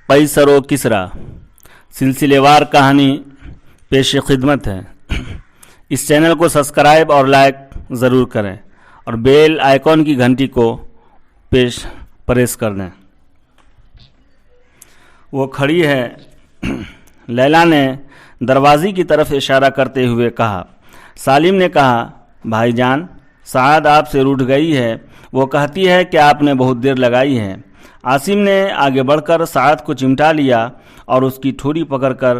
قیصر و کسریٰ سلسلے وار کہانی پیش خدمت ہے۔ اس چینل کو سبسکرائب اور لائک ضرور کریں اور بیل آئیکن کی گھنٹی کو پریس کر دیں۔ وہ کھڑی ہے، لیلا نے دروازے کی طرف اشارہ کرتے ہوئے کہا۔ سالم نے کہا، بھائی جان، سعاد آپ سے روٹھ گئی ہے، وہ کہتی ہے کہ آپ نے بہت دیر لگائی ہے۔ عاصم نے آگے بڑھ کر سعاد کو چمٹا لیا اور اس کی ٹھوڑی پکڑ کر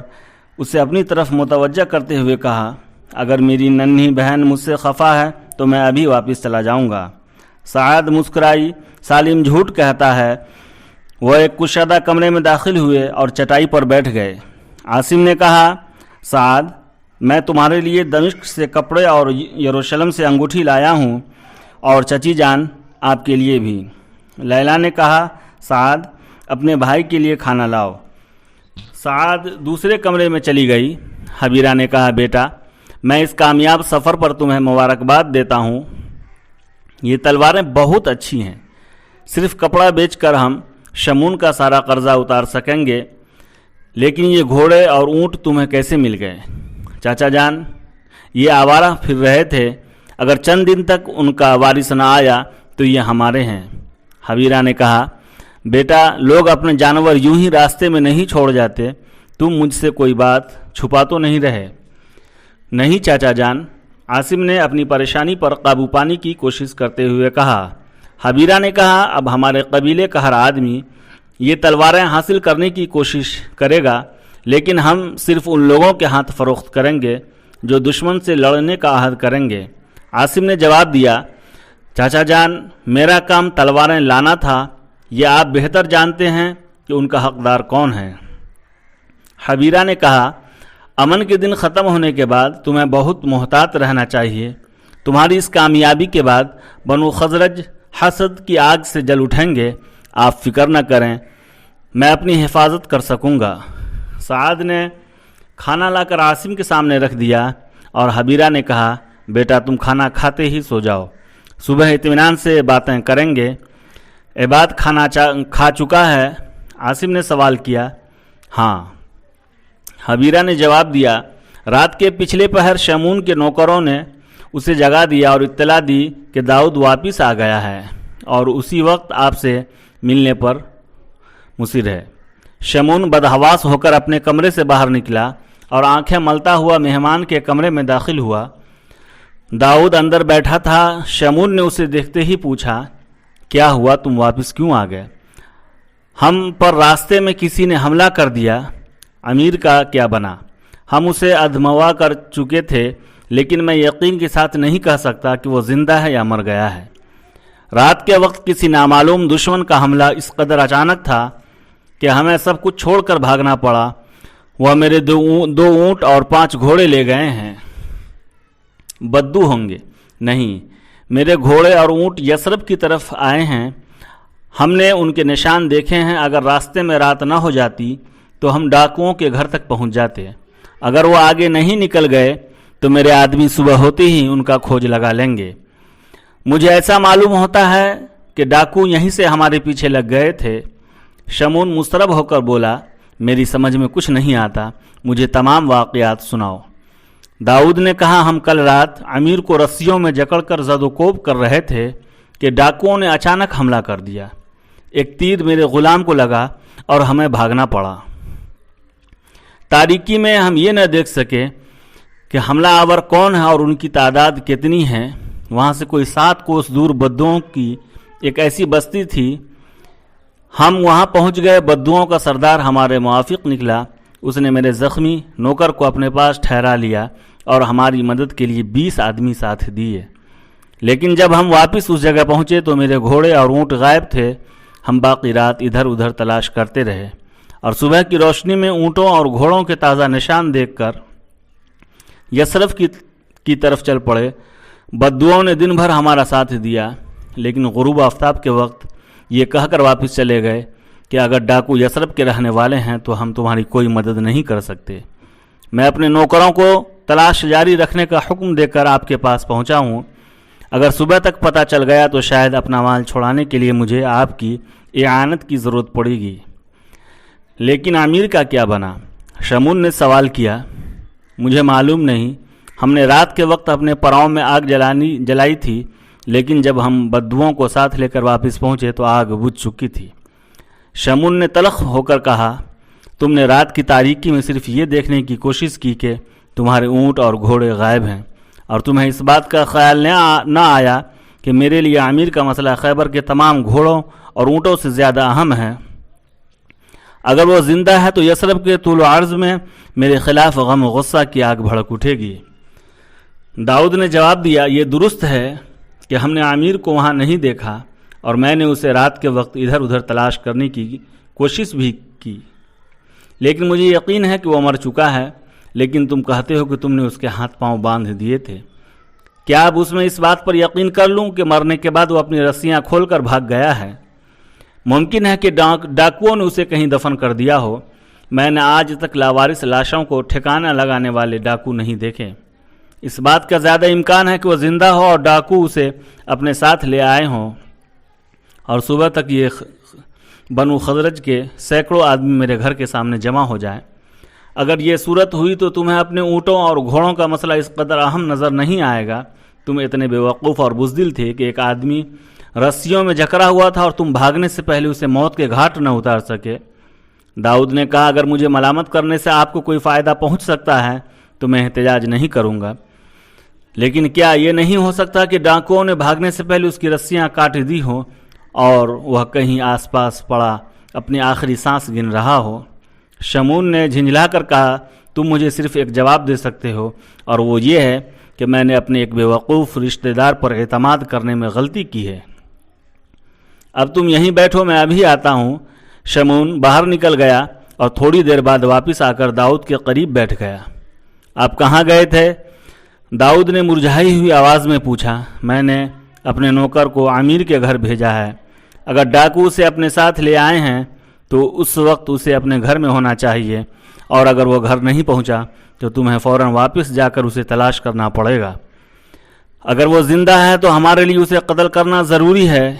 اسے اپنی طرف متوجہ کرتے ہوئے کہا، اگر میری ننھی بہن مجھ سے خفا ہے تو میں ابھی واپس چلا جاؤں گا۔ سعاد مسکرائی۔ سالم جھوٹ کہتا ہے۔ وہ ایک کشادہ کمرے میں داخل ہوئے اور چٹائی پر بیٹھ گئے۔ عاصم نے کہا، سعاد، میں تمہارے لیے دمشق سے کپڑے اور یروشلم سے انگوٹھی لایا ہوں، اور چچی جان آپ کے لیے بھی۔ لیلا نے کہا، سعاد، اپنے بھائی کے لیے کھانا لاؤ۔ سعاد دوسرے کمرے میں چلی گئی۔ حبیرہ نے کہا، بیٹا، میں اس کامیاب سفر پر تمہیں مبارکباد دیتا ہوں۔ یہ تلواریں بہت اچھی ہیں۔ صرف کپڑا بیچ کر ہم شمون کا سارا قرضہ اتار سکیں گے، لیکن یہ گھوڑے اور اونٹ تمہیں کیسے مل گئے؟ چاچا جان، یہ آوارہ پھر رہے تھے، اگر چند دن تک ان کا وارث نہ آیا تو یہ ہمارے ہیں۔ حبیرہ نے کہا، بیٹا، لوگ اپنے جانور یوں ہی راستے میں نہیں چھوڑ جاتے، تم مجھ سے کوئی بات چھپا تو نہیں رہے؟ نہیں چاچا جان، عاصم نے اپنی پریشانی پر قابو پانے کی کوشش کرتے ہوئے کہا۔ حبیرہ نے کہا، اب ہمارے قبیلے کا ہر آدمی یہ تلواریں حاصل کرنے کی کوشش کرے گا، لیکن ہم صرف ان لوگوں کے ہاتھ فروخت کریں گے جو دشمن سے لڑنے کا عہد کریں گے۔ عاصم نے جواب دیا، چاچا جان، میرا کام تلواریں لانا تھا، یہ آپ بہتر جانتے ہیں کہ ان کا حقدار کون ہے۔ حبیرہ نے کہا، امن کے دن ختم ہونے کے بعد تمہیں بہت محتاط رہنا چاہیے۔ تمہاری اس کامیابی کے بعد بنو خزرج حسد کی آگ سے جل اٹھیں گے۔ آپ فکر نہ کریں، میں اپنی حفاظت کر سکوں گا۔ سعاد نے کھانا لا کر عاصم کے سامنے رکھ دیا اور حبیرہ نے کہا، بیٹا، تم کھانا کھاتے ہی سو جاؤ، صبح اطمینان سے باتیں کریں گے۔ عباد کھانا کھا چکا ہے؟ عاصم نے سوال کیا۔ ہاں، حبیرہ نے جواب دیا۔ رات کے پچھلے پہر شمون کے نوکروں نے اسے جگا دیا اور اطلاع دی کہ داؤد واپس آ گیا ہے اور اسی وقت آپ سے ملنے پر مصر ہے۔ شمون بدحواس ہو کر اپنے کمرے سے باہر نکلا اور آنکھیں ملتا ہوا مہمان کے کمرے میں داخل ہوا۔ داؤد اندر بیٹھا تھا۔ شمون نے اسے دیکھتے ہی پوچھا، کیا ہوا، تم واپس کیوں آ گئے؟ ہم پر راستے میں کسی نے حملہ کر دیا۔ امیر کا کیا بنا؟ ہم اسے ادھموا کر چکے تھے، لیکن میں یقین کے ساتھ نہیں کہہ سکتا کہ وہ زندہ ہے یا مر گیا ہے۔ رات کے وقت کسی نامعلوم دشمن کا حملہ اس قدر اچانک تھا کہ ہمیں سب کچھ چھوڑ کر بھاگنا پڑا۔ وہ میرے دو اونٹ اور 5 گھوڑے لے گئے ہیں۔ بدو ہوں گے؟ نہیں، میرے گھوڑے اور اونٹ یثرب کی طرف آئے ہیں۔ ہم نے ان کے نشان دیکھے ہیں۔ اگر راستے میں رات نہ ہو جاتی تو ہم ڈاکوؤں کے گھر تک پہنچ جاتے۔ اگر وہ آگے نہیں نکل گئے تو میرے آدمی صبح ہوتے ہی ان کا کھوج لگا لیں گے۔ مجھے ایسا معلوم ہوتا ہے کہ ڈاکو یہیں سے ہمارے پیچھے لگ گئے تھے۔ شمون مضطرب ہو کر بولا، میری سمجھ میں کچھ نہیں آتا، مجھے تمام واقعات سناؤ۔ داؤد نے کہا، ہم کل رات امیر کو رسیوں میں جکڑ کر زد و کوب کر رہے تھے کہ ڈاکوؤں نے اچانک حملہ کر دیا۔ ایک تیر میرے غلام کو لگا اور ہمیں بھاگنا پڑا۔ تاریکی میں ہم یہ نہ دیکھ سکے کہ حملہ آور کون ہے اور ان کی تعداد کتنی ہے۔ وہاں سے کوئی 7 کوس دور بدوؤں کی ایک ایسی بستی تھی۔ ہم وہاں پہنچ گئے۔ بدوؤں کا سردار ہمارے موافق نکلا۔ اس نے میرے زخمی نوکر کو اپنے پاس ٹھہرا لیا اور ہماری مدد کے لیے 20 آدمی ساتھ دیے۔ لیکن جب ہم واپس اس جگہ پہنچے تو میرے گھوڑے اور اونٹ غائب تھے۔ ہم باقی رات ادھر ادھر تلاش کرتے رہے اور صبح کی روشنی میں اونٹوں اور گھوڑوں کے تازہ نشان دیکھ کر یثرب کی طرف چل پڑے۔ بدوؤں نے دن بھر ہمارا ساتھ دیا، لیکن غروب آفتاب کے وقت یہ کہہ کر واپس چلے گئے کہ اگر ڈاکو یثرب کے رہنے والے ہیں تو ہم تمہاری کوئی مدد نہیں کر سکتے۔ میں اپنے نوکروں کو تلاش جاری رکھنے کا حکم دے کر آپ کے پاس پہنچا ہوں۔ اگر صبح تک پتہ چل گیا تو شاید اپنا مال چھڑانے کے لیے مجھے آپ کی اعانت کی ضرورت پڑے گی۔ لیکن امیر کا کیا بنا؟ شمون نے سوال کیا۔ مجھے معلوم نہیں، ہم نے رات کے وقت اپنے پراؤں میں آگ جلائی تھی، لیکن جب ہم بدوؤں کو ساتھ لے کر واپس پہنچے تو آگ بجھ چکی تھی۔ شمون نے تلخ ہو کر کہا، تم نے رات کی تاریکی میں صرف یہ دیکھنے کی کوشش کی کہ تمہارے اونٹ اور گھوڑے غائب ہیں، اور تمہیں اس بات کا خیال نہ آیا کہ میرے لیے امیر کا مسئلہ خیبر کے تمام گھوڑوں اور اونٹوں سے زیادہ اہم ہے۔ اگر وہ زندہ ہے تو یثرب کے طول و عرض میں میرے خلاف غم و غصہ کی آگ بھڑک اٹھے گی۔ داؤد نے جواب دیا، یہ درست ہے کہ ہم نے امیر کو وہاں نہیں دیکھا، اور میں نے اسے رات کے وقت ادھر ادھر تلاش کرنے کی کوشش بھی کی، لیکن مجھے یقین ہے کہ وہ مر چکا ہے۔ لیکن تم کہتے ہو کہ تم نے اس کے ہاتھ پاؤں باندھ دیے تھے، کیا اب اس میں اس بات پر یقین کر لوں کہ مرنے کے بعد وہ اپنی رسیاں کھول کر بھاگ گیا ہے؟ ممکن ہے کہ ڈاکوؤں نے اسے کہیں دفن کر دیا ہو۔ میں نے آج تک لاوارث لاشوں کو ٹھکانہ لگانے والے ڈاکو نہیں دیکھے۔ اس بات کا زیادہ امکان ہے کہ وہ زندہ ہو اور ڈاکو اسے اپنے ساتھ لے آئے ہوں، اور صبح تک یہ بنو خزرج کے سینکڑوں آدمی میرے گھر کے سامنے جمع ہو جائیں۔ اگر یہ صورت ہوئی تو تمہیں اپنے اونٹوں اور گھوڑوں کا مسئلہ اس قدر اہم نظر نہیں آئے گا۔ تم اتنے بے وقوف اور بزدل تھے کہ ایک آدمی رسیوں میں جکڑا ہوا تھا اور تم بھاگنے سے پہلے اسے موت کے گھاٹ نہ اتار سکے۔ داؤد نے کہا، اگر مجھے ملامت کرنے سے آپ کو کوئی فائدہ پہنچ سکتا ہے تو میں احتجاج نہیں کروں گا، لیکن کیا یہ نہیں ہو سکتا کہ ڈاکوؤں نے بھاگنے سے پہلے اس کی رسیاں کاٹ دی ہوں اور وہ کہیں آس پاس پڑا اپنی آخری سانس گن رہا ہو؟ شمون نے جھنجھلا کر کہا، تم مجھے صرف ایک جواب دے سکتے ہو، اور وہ یہ ہے کہ میں نے اپنے ایک بیوقوف رشتہ دار پر اعتماد کرنے میں غلطی کی ہے۔ اب تم یہیں بیٹھو، میں ابھی آتا ہوں۔ شمون باہر نکل گیا اور تھوڑی دیر بعد واپس آ کر داؤد کے قریب بیٹھ گیا۔ آپ کہاں گئے تھے؟ داؤد نے مرجھائی ہوئی آواز میں پوچھا۔ میں نے اپنے نوکر کو امیر کے گھر بھیجا ہے۔ اگر ڈاکو اسے اپنے ساتھ لے آئے ہیں تو اس وقت اسے اپنے گھر میں ہونا چاہیے، اور اگر وہ گھر نہیں پہنچا تو تمہیں فوراً واپس جا کر اسے تلاش کرنا پڑے گا۔ اگر وہ زندہ ہے تو ہمارے لیے اسے قتل کرنا ضروری ہے۔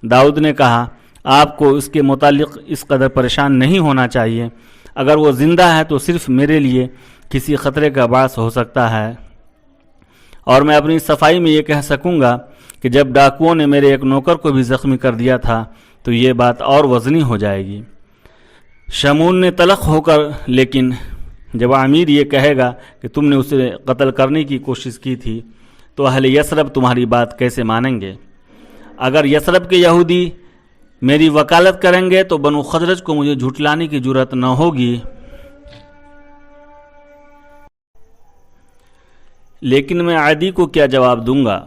داؤد نے کہا، آپ کو اس کے متعلق اس قدر پریشان نہیں ہونا چاہیے۔ اگر وہ زندہ ہے تو صرف میرے لیے کسی خطرے کا باعث ہو سکتا ہے، اور میں اپنی صفائی میں یہ کہہ سکوں گا کہ جب ڈاکوؤں نے میرے ایک نوکر کو بھی زخمی کر دیا تھا تو یہ بات اور وزنی ہو جائے گی۔ شمون نے تلخ ہو کر، لیکن جب امیر یہ کہے گا کہ تم نے اسے قتل کرنے کی کوشش کی تھی تو اہل یثرب تمہاری بات کیسے مانیں گے؟ اگر یثرب کے یہودی میری وکالت کریں گے تو بنو خزرج کو مجھے جھٹلانے کی جرأت نہ ہوگی، لیکن میں عدی کو کیا جواب دوں گا؟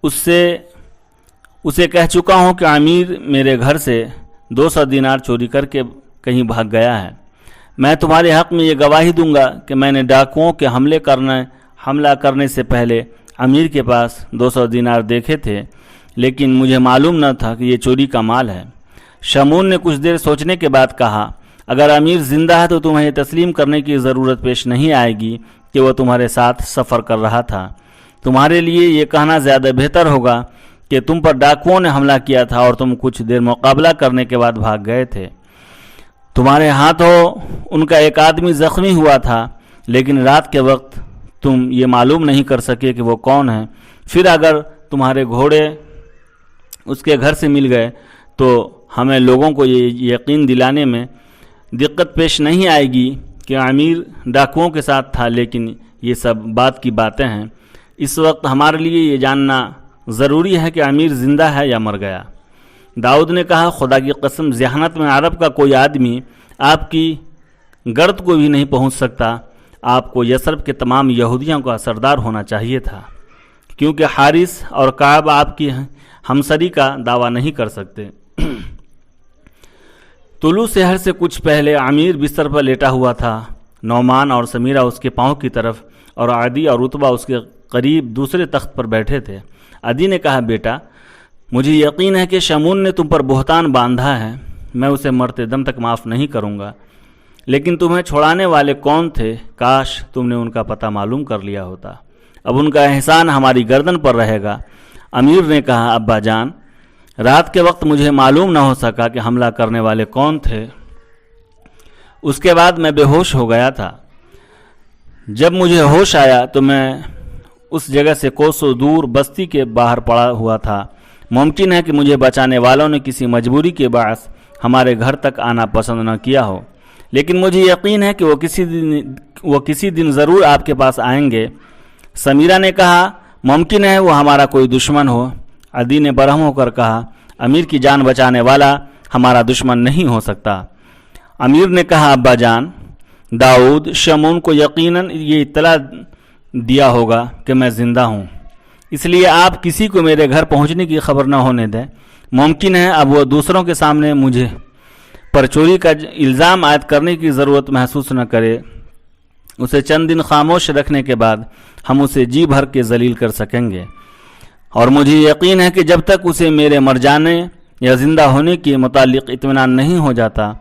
اسے کہہ چکا ہوں کہ امیر میرے گھر سے 200 دینار چوری کر کے کہیں بھاگ گیا ہے۔ میں تمہارے حق میں یہ گواہی دوں گا کہ میں نے ڈاکوؤں کے حملہ کرنے سے پہلے امیر کے پاس 200 دینار دیکھے تھے، لیکن مجھے معلوم نہ تھا کہ یہ چوری کا مال ہے۔ شمون نے کچھ دیر سوچنے کے بعد کہا، اگر امیر زندہ ہے تو تمہیں یہ تسلیم کرنے کی ضرورت پیش نہیں آئے گی کہ وہ تمہارے ساتھ سفر کر رہا تھا۔ تمہارے لیے یہ کہنا زیادہ بہتر ہوگا کہ تم پر ڈاکوؤں نے حملہ کیا تھا اور تم کچھ دیر مقابلہ کرنے کے بعد بھاگ گئے تھے۔ تمہارے ہاتھوں ان کا ایک آدمی زخمی ہوا تھا، لیکن رات کے وقت تم یہ معلوم نہیں کر سکے کہ وہ کون ہے۔ پھر اگر تمہارے گھوڑے اس کے گھر سے مل گئے تو ہمیں لوگوں کو یہ یقین دلانے میں دقت پیش نہیں آئے گی کہ امیر ڈاکوؤں کے ساتھ تھا، لیکن یہ سب بات کی باتیں ہیں۔ اس وقت ہمارے لیے یہ جاننا ضروری ہے کہ امیر زندہ ہے یا مر گیا۔ داؤد نے کہا، خدا کی قسم، ذہانت میں عرب کا کوئی آدمی آپ کی گرد کو بھی نہیں پہنچ سکتا۔ آپ کو یثرب کے تمام یہودیوں کا سردار ہونا چاہیے تھا، کیونکہ حارث اور کعب آپ کی ہمسری کا دعویٰ نہیں کر سکتے۔ طلوع سحر سے کچھ پہلے امیر بستر پر لیٹا ہوا تھا۔ نعمان اور سمیرہ اس کے پاؤں کی طرف اور عدی اور رتبہ اس کے قریب دوسرے تخت پر بیٹھے تھے۔ عدی نے کہا، بیٹا، مجھے یقین ہے کہ شمون نے تم پر بہتان باندھا ہے۔ میں اسے مرتے دم تک معاف نہیں کروں گا، لیکن تمہیں چھوڑانے والے کون تھے؟ کاش تم نے ان کا پتہ معلوم کر لیا ہوتا۔ اب ان کا احسان ہماری گردن پر رہے گا۔ امیر نے کہا، ابا جان، رات کے وقت مجھے معلوم نہ ہو سکا کہ حملہ کرنے والے کون تھے۔ اس کے بعد میں بے ہوش ہو گیا تھا۔ جب مجھے ہوش آیا تو میں اس جگہ سے کوسوں دور بستی کے باہر پڑا ہوا تھا۔ ممکن ہے کہ مجھے بچانے والوں نے کسی مجبوری کے باعث ہمارے گھر تک آنا پسند نہ کیا ہو، لیکن مجھے یقین ہے کہ وہ کسی دن ضرور آپ کے پاس آئیں گے۔ سمیرہ نے کہا ممکن ہے وہ ہمارا کوئی دشمن ہو۔ عدی نے برہم ہو کر کہا امیر کی جان بچانے والا ہمارا دشمن نہیں ہو سکتا۔ امیر نے کہا ابا جان، داؤد شمعون کو یقیناً یہ اطلاع دیا ہوگا کہ میں زندہ ہوں، اس لیے آپ کسی کو میرے گھر پہنچنے کی خبر نہ ہونے دیں۔ ممکن ہے اب وہ دوسروں کے سامنے مجھے پر چوری کا الزام عائد کرنے کی ضرورت محسوس نہ کرے۔ اسے چند دن خاموش رکھنے کے بعد ہم اسے جی بھر کے ذلیل کر سکیں گے، اور مجھے یقین ہے کہ جب تک اسے میرے مر جانے یا زندہ ہونے کے متعلق اطمینان نہیں ہو جاتا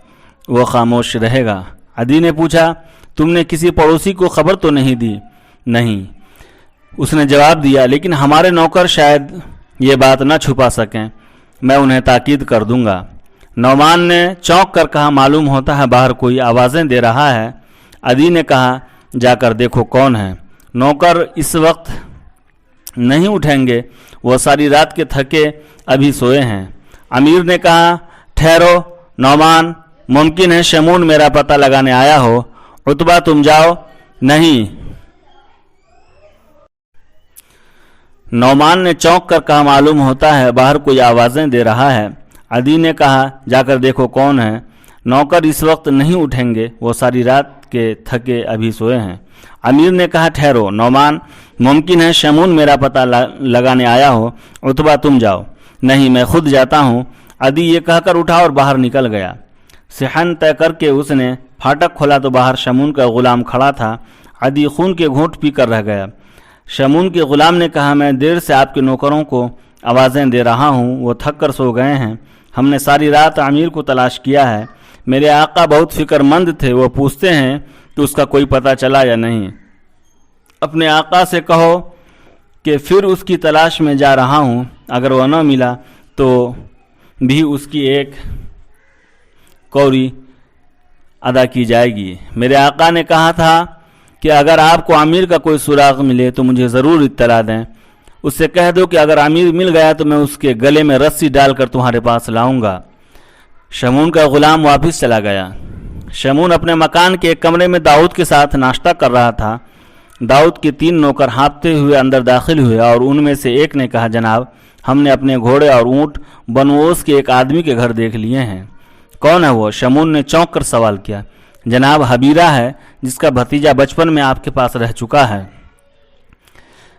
وہ خاموش رہے گا۔ عدی نے پوچھا تم نے کسی پڑوسی کو خبر تو نہیں دی؟ نہیں، اس نے جواب دیا، لیکن ہمارے نوکر شاید یہ بات نہ چھپا سکیں، میں انہیں تاکید کر دوں گا۔ نعمان نے چونک کر کہا معلوم ہوتا ہے باہر کوئی آوازیں دے رہا ہے۔ عدی نے کہا جا کر دیکھو کون ہے۔ نوکر اس وقت نہیں اٹھیں گے، وہ ساری رات کے تھکے ابھی سوئے ہیں۔ امیر نے کہا ٹھہرو نعمان، ممکن ہے شمعون میرا پتہ لگانے آیا ہو۔ عتبہ تم جاؤ۔ نہیں، نعمان نے چونک کر کہا معلوم ہوتا ہے باہر کوئی آوازیں دے رہا ہے۔ عدی نے کہا جا کر دیکھو کون ہے۔ نوکر اس وقت نہیں اٹھیں گے، وہ ساری رات کے تھکے ابھی سوئے ہیں۔ امیر نے کہا ٹھہرو نعمان، ممکن ہے شمعون میرا پتہ لگانے آیا ہو۔ عتبہ تم جاؤ۔ نہیں، میں خود جاتا ہوں۔ عدی یہ کہہ کر اٹھا اور باہر نکل گیا۔ صحن طے کر کے اس نے پھاٹک کھولا تو باہر شمعون کا غلام کھڑا تھا۔ عدی خون کے گھونٹ پی کر رہ گیا۔ شمعون کے غلام نے کہا میں دیر سے آپ کے نوکروں کو آوازیں دے رہا ہوں، وہ تھک کر سو گئے ہیں۔ ہم نے ساری رات امیر کو تلاش کیا ہے۔ میرے آقا بہت فکر مند تھے، وہ پوچھتے ہیں کہ اس کا کوئی پتہ چلا یا نہیں۔ اپنے آقا سے کہو کہ پھر اس کی تلاش میں جا رہا ہوں، اگر وہ نہ ملا تو بھی اس کی ایک کوری ادا کی جائے گی۔ میرے آقا نے کہا تھا کہ اگر آپ کو امیر کا کوئی سراغ ملے تو مجھے ضرور اطلاع دیں۔ اس سے کہہ دو کہ اگر امیر مل گیا تو میں اس کے گلے میں رسی ڈال کر تمہارے پاس لاؤں گا۔ شمعون کا غلام واپس چلا گیا۔ شمعون اپنے مکان کے ایک کمرے میں داؤد کے ساتھ ناشتہ کر رہا تھا۔ داؤد کے 3 نوکر ہانپتے ہوئے اندر داخل ہوئے اور ان میں سے ایک نے کہا جناب ہم نے اپنے گھوڑے اور اونٹ بنوس کے ایک آدمی کے گھر دیکھ لیے ہیں۔ کون ہے وہ؟ شمعون نے چونک کر سوال کیا۔ جناب حبیرہ ہے، جس کا بھتیجا بچپن میں آپ کے پاس رہ چکا ہے۔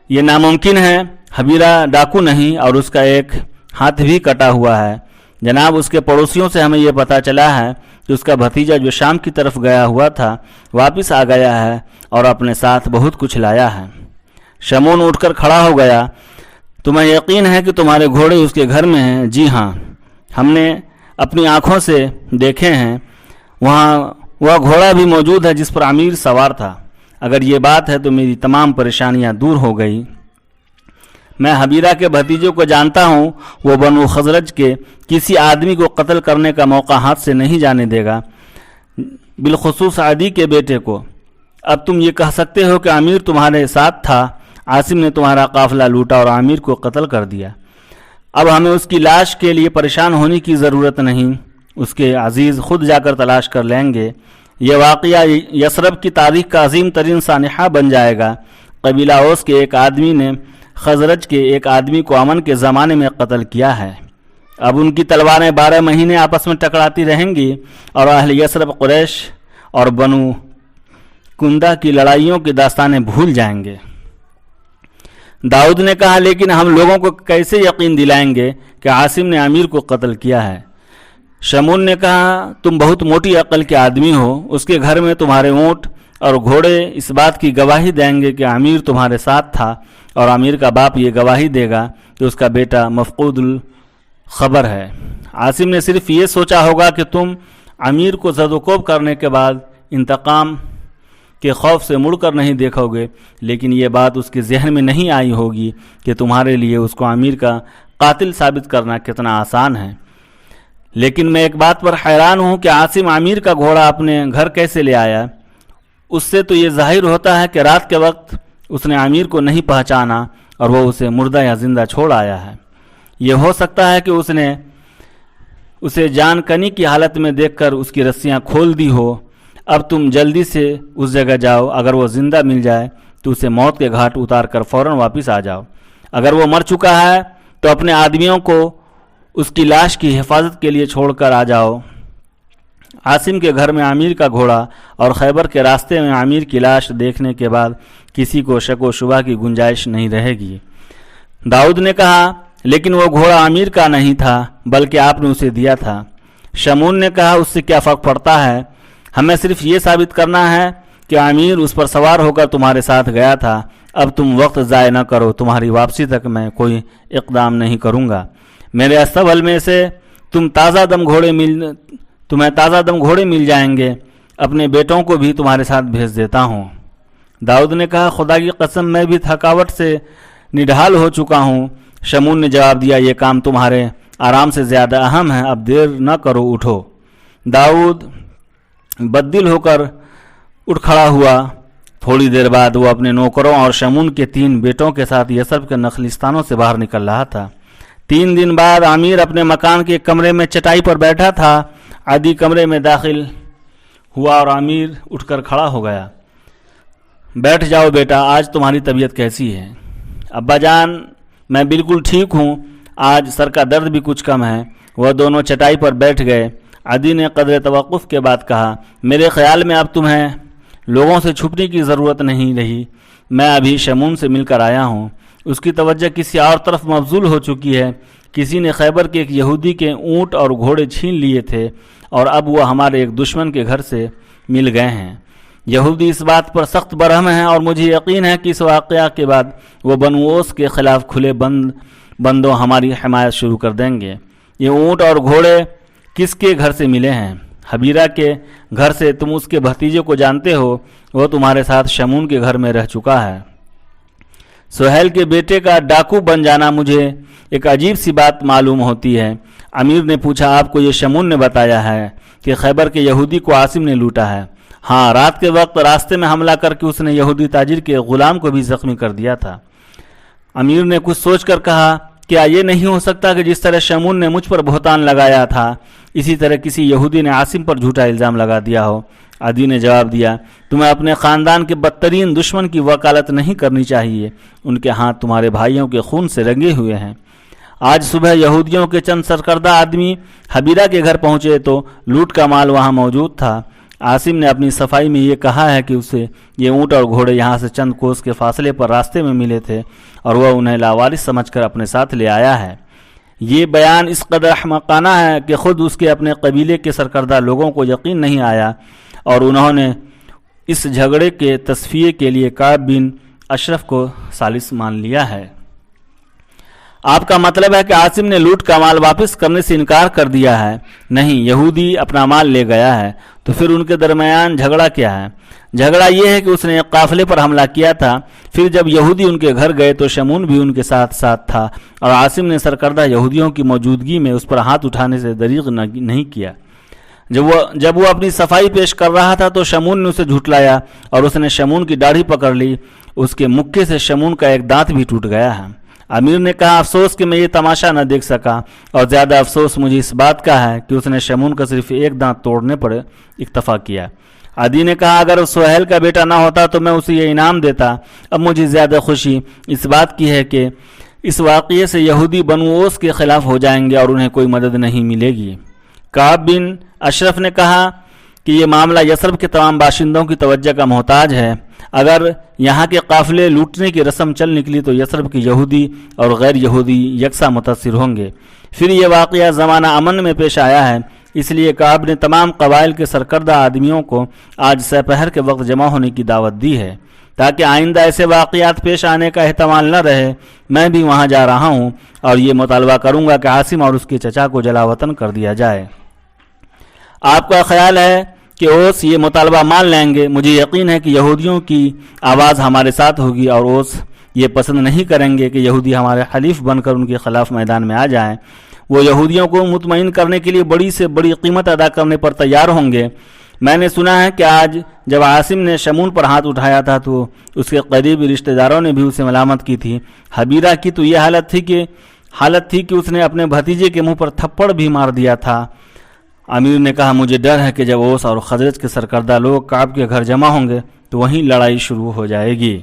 یہ ناممکن ہے، حبیرہ ڈاکو نہیں اور اس کا ایک ہاتھ بھی کٹا ہوا ہے۔ جناب اس کے پڑوسیوں سے ہمیں یہ پتہ چلا ہے کہ اس کا بھتیجا جو شام کی طرف گیا ہوا تھا واپس آ گیا ہے اور اپنے ساتھ بہت کچھ لایا ہے۔ شمعون اٹھ کر کھڑا ہو گیا۔ تمہیں یقین ہے کہ تمہارے گھوڑے اس کے گھر میں ہیں؟ جی ہاں، ہم نے اپنی آنکھوں سے دیکھے ہیں، وہاں وہ گھوڑا بھی موجود ہے جس پر امیر سوار تھا۔ اگر یہ بات ہے تو میری تمام پریشانیاں دور ہو گئی۔ میں حبیرہ کے بھتیجے کو جانتا ہوں، وہ بنو خزرج کے کسی آدمی کو قتل کرنے کا موقع ہاتھ سے نہیں جانے دے گا، بالخصوص عدی کے بیٹے کو۔ اب تم یہ کہہ سکتے ہو کہ امیر تمہارے ساتھ تھا، عاصم نے تمہارا قافلہ لوٹا اور امیر کو قتل کر دیا۔ اب ہمیں اس کی لاش کے لیے پریشان ہونے کی ضرورت نہیں، اس کے عزیز خود جا کر تلاش کر لیں گے۔ یہ واقعہ یثرب کی تاریخ کا عظیم ترین سانحہ بن جائے گا۔ قبیلہ اوس کے ایک آدمی نے خزرج کے ایک آدمی کو امن کے زمانے میں قتل کیا ہے۔ اب ان کی تلواریں 12 مہینے آپس میں ٹکراتی رہیں گی اور اہل یثرب قریش اور بنو کندہ کی لڑائیوں کی داستانیں بھول جائیں گے۔ داؤد نے کہا لیکن ہم لوگوں کو کیسے یقین دلائیں گے کہ عاصم نے امیر کو قتل کیا ہے؟ شمعون نے کہا تم بہت موٹی عقل کے آدمی ہو، اس کے گھر میں تمہارے اونٹ اور گھوڑے اس بات کی گواہی دیں گے کہ امیر تمہارے ساتھ تھا، اور امیر کا باپ یہ گواہی دے گا کہ اس کا بیٹا مفقود الخبر ہے۔ عاصم نے صرف یہ سوچا ہوگا کہ تم امیر کو زد و کوب کرنے کے بعد انتقام کے خوف سے مڑ کر نہیں دیکھو گے، لیکن یہ بات اس کے ذہن میں نہیں آئی ہوگی کہ تمہارے لیے اس کو امیر کا قاتل ثابت کرنا کتنا آسان ہے۔ لیکن میں ایک بات پر حیران ہوں کہ عاصم عامر کا گھوڑا اپنے گھر کیسے لے آیا؟ اس سے تو یہ ظاہر ہوتا ہے کہ رات کے وقت اس نے عامر کو نہیں پہچانا اور وہ اسے مردہ یا زندہ چھوڑ آیا ہے۔ یہ ہو سکتا ہے کہ اس نے اسے جان کنی کی حالت میں دیکھ کر اس کی رسیاں کھول دی ہو۔ اب تم جلدی سے اس جگہ جاؤ، اگر وہ زندہ مل جائے تو اسے موت کے گھاٹ اتار کر فوراً واپس آ جاؤ، اگر وہ مر چکا ہے تو اپنے آدمیوں کو اس کی لاش کی حفاظت کے لیے چھوڑ کر آ جاؤ۔ عاصم کے گھر میں عامر کا گھوڑا اور خیبر کے راستے میں عامر کی لاش دیکھنے کے بعد کسی کو شک و شبہ کی گنجائش نہیں رہے گی۔ داؤد نے کہا، لیکن وہ گھوڑا عامر کا نہیں تھا بلکہ آپ نے اسے دیا تھا۔ شمعون نے کہا، اس سے کیا فرق پڑتا ہے؟ ہمیں صرف یہ ثابت کرنا ہے کہ عامر اس پر سوار ہو کر تمہارے ساتھ گیا تھا۔ اب تم وقت ضائع نہ کرو، تمہاری واپسی تک میں کوئی اقدام نہیں کروں گا۔ میرے استبل میں سے تمہیں تازہ دم گھوڑے مل جائیں گے، اپنے بیٹوں کو بھی تمہارے ساتھ بھیج دیتا ہوں۔ داؤد نے کہا، خدا کی قسم میں بھی تھکاوٹ سے نڈھال ہو چکا ہوں۔ شمعون نے جواب دیا، یہ کام تمہارے آرام سے زیادہ اہم ہے، اب دیر نہ کرو، اٹھو۔ داؤد بددل ہو کر اٹھ کھڑا ہوا۔ تھوڑی دیر بعد وہ اپنے نوکروں اور شمعون کے 3 بیٹوں کے ساتھ یثرب کے نخلستانوں سے باہر نکل رہا تھا۔ 3 دن بعد عامر اپنے مکان کے کمرے میں چٹائی پر بیٹھا تھا۔ عادی کمرے میں داخل ہوا اور عامر اٹھ کر کھڑا ہو گیا۔ بیٹھ جاؤ بیٹا، آج تمہاری طبیعت کیسی ہے؟ ابا جان، میں بالکل ٹھیک ہوں، آج سر کا درد بھی کچھ کم ہے۔ وہ دونوں چٹائی پر بیٹھ گئے۔ عادی نے قدر توقف کے بعد کہا، میرے خیال میں اب تمہیں لوگوں سے چھپنے کی ضرورت نہیں رہی۔ میں ابھی شمعون سے مل کر آیا ہوں۔ اس کی توجہ کسی اور طرف مبذول ہو چکی ہے۔ کسی نے خیبر کے ایک یہودی کے اونٹ اور گھوڑے چھین لیے تھے اور اب وہ ہمارے ایک دشمن کے گھر سے مل گئے ہیں۔ یہودی اس بات پر سخت برہم ہیں اور مجھے یقین ہے کہ اس واقعہ کے بعد وہ بنو اوس کے خلاف کھلے بندوں ہماری حمایت شروع کر دیں گے۔ یہ اونٹ اور گھوڑے کس کے گھر سے ملے ہیں؟ حبیرہ کے گھر سے۔ تم اس کے بھتیجے کو جانتے ہو، وہ تمہارے ساتھ شمعون کے گھر میں رہ چکا ہے۔ سہیل کے بیٹے کا ڈاکو بن جانا مجھے ایک عجیب سی بات معلوم ہوتی ہے۔ امیر نے پوچھا، آپ کو یہ شمعون نے بتایا ہے کہ خیبر کے یہودی کو عاصم نے لوٹا ہے؟ ہاں، رات کے وقت راستے میں حملہ کر کے اس نے یہودی تاجر کے غلام کو بھی زخمی کر دیا تھا۔ امیر نے کچھ سوچ کر کہا، کیا یہ نہیں ہو سکتا کہ جس طرح شمعون نے مجھ پر بہتان لگایا تھا، اسی طرح کسی یہودی نے عاصم پر جھوٹا الزام لگا دیا ہو؟ عادی نے جواب دیا، تمہیں اپنے خاندان کے بدترین دشمن کی وکالت نہیں کرنی چاہیے، ان کے ہاتھ تمہارے بھائیوں کے خون سے رنگے ہوئے ہیں۔ آج صبح یہودیوں کے چند سرکردہ آدمی حبیرہ کے گھر پہنچے تو لوٹ کا مال وہاں موجود تھا۔ عاصم نے اپنی صفائی میں یہ کہا ہے کہ اسے یہ اونٹ اور گھوڑے یہاں سے چند کوس کے فاصلے پر راستے میں ملے تھے اور وہ انہیں لاوارث سمجھ کر اپنے ساتھ لے آیا ہے۔ یہ بیان اس قدر احمقانہ ہے کہ خود اس کے اپنے قبیلے کے سرکردہ لوگوں کو یقین نہیں آیا اور انہوں نے اس جھگڑے کے تصفیے کے لیے کعب بن اشرف کو ثالث مان لیا ہے۔ آپ کا مطلب ہے کہ عاصم نے لوٹ کا مال واپس کرنے سے انکار کر دیا ہے؟ نہیں، یہودی اپنا مال لے گیا ہے۔ تو پھر ان کے درمیان جھگڑا کیا ہے؟ جھگڑا یہ ہے کہ اس نے ایک قافلے پر حملہ کیا تھا، پھر جب یہودی ان کے گھر گئے تو شمعون بھی ان کے ساتھ تھا اور عاصم نے سرکردہ یہودیوں کی موجودگی میں اس پر ہاتھ اٹھانے سے دریغ نہیں کیا۔ جب وہ اپنی صفائی پیش کر رہا تھا تو شمعون نے اسے جھٹلایا اور اس نے شمعون کی داڑھی پکڑ لی۔ اس کے مکے سے شمعون کا ایک دانت بھی ٹوٹ گیا ہے۔ امیر نے کہا، افسوس کہ میں یہ تماشا نہ دیکھ سکا، اور زیادہ افسوس مجھے اس بات کا ہے کہ اس نے شمعون کا صرف ایک دانت توڑنے پر اکتفا کیا۔ عادی نے کہا، اگر سہیل کا بیٹا نہ ہوتا تو میں اسے یہ انعام دیتا۔ اب مجھے زیادہ خوشی اس بات کی ہے کہ اس واقعے سے یہودی بنو اوس کے خلاف ہو جائیں گے اور انہیں کوئی مدد نہیں ملے گی۔ کعب بن اشرف نے کہا کہ یہ معاملہ یثرب کے تمام باشندوں کی توجہ کا محتاج ہے۔ اگر یہاں کے قافلے لوٹنے کی رسم چل نکلی تو یثرب کے یہودی اور غیر یہودی یکساں متاثر ہوں گے۔ پھر یہ واقعہ زمانہ امن میں پیش آیا ہے، اس لیے کعب نے تمام قبائل کے سرکردہ آدمیوں کو آج سپہر کے وقت جمع ہونے کی دعوت دی ہے تاکہ آئندہ ایسے واقعات پیش آنے کا احتمال نہ رہے۔ میں بھی وہاں جا رہا ہوں اور یہ مطالبہ کروں گا کہ عاصم اور اس کے چچا کو جلا وطن کر دیا جائے۔ آپ کا خیال ہے کہ اوس یہ مطالبہ مان لیں گے؟ مجھے یقین ہے کہ یہودیوں کی آواز ہمارے ساتھ ہوگی اور اوس یہ پسند نہیں کریں گے کہ یہودی ہمارے حلیف بن کر ان کے خلاف میدان میں آ جائیں۔ وہ یہودیوں کو مطمئن کرنے کے لیے بڑی سے بڑی قیمت ادا کرنے پر تیار ہوں گے۔ میں نے سنا ہے کہ آج جب عاصم نے شمون پر ہاتھ اٹھایا تھا تو اس کے قریبی رشتہ داروں نے بھی اسے ملامت کی تھی۔ حبیرہ کی تو یہ حالت تھی کہ اس نے اپنے بھتیجے کے منہ پر تھپڑ بھی مار دیا تھا۔ امیر نے کہا مجھے ڈر ہے کہ جب اوس اور خزرج کے سرکردہ لوگ کعب کے گھر جمع ہوں گے تو وہیں لڑائی شروع ہو جائے گی۔